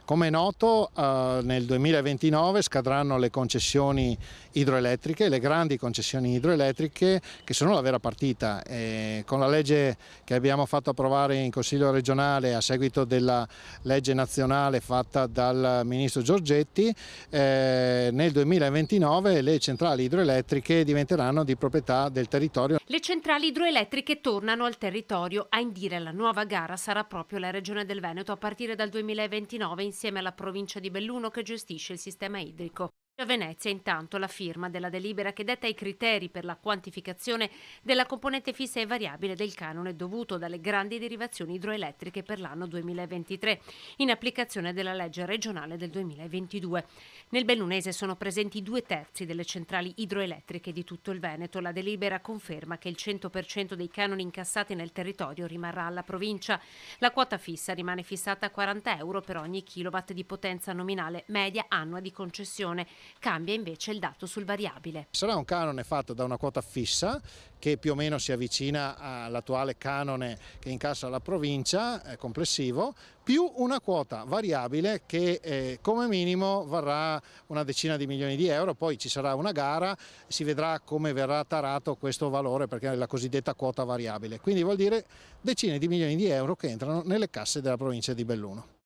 Come è noto, nel 2029 scadranno le concessioni idroelettriche, le grandi concessioni idroelettriche che sono la vera partita. Con la legge che abbiamo fatto approvare in Consiglio regionale a seguito della legge nazionale fatta dal ministro Giorgetti, nel 2029 le centrali idroelettriche diventeranno di proprietà del territorio. Le centrali idroelettriche tornano al territorio. A indire la nuova gara sarà proprio la Regione del Veneto a partire dal 2029 insieme alla provincia di Belluno che gestisce il sistema idrico. A Venezia intanto la firma della delibera che detta i criteri per la quantificazione della componente fissa e variabile del canone dovuto dalle grandi derivazioni idroelettriche per l'anno 2023, in applicazione della legge regionale del 2022. Nel bellunese sono presenti 2/3 delle centrali idroelettriche di tutto il Veneto. La delibera conferma che il 100% dei canoni incassati nel territorio rimarrà alla provincia. La quota fissa rimane fissata a 40 euro per ogni kilowatt di potenza nominale media annua di concessione. Cambia invece il dato sul variabile. Sarà un canone fatto da una quota fissa che più o meno si avvicina all'attuale canone che incassa la provincia complessivo, più una quota variabile che come minimo varrà una decina di milioni di euro. Poi ci sarà una gara, si vedrà come verrà tarato questo valore perché è la cosiddetta quota variabile. Quindi vuol dire decine di milioni di euro che entrano nelle casse della provincia di Belluno.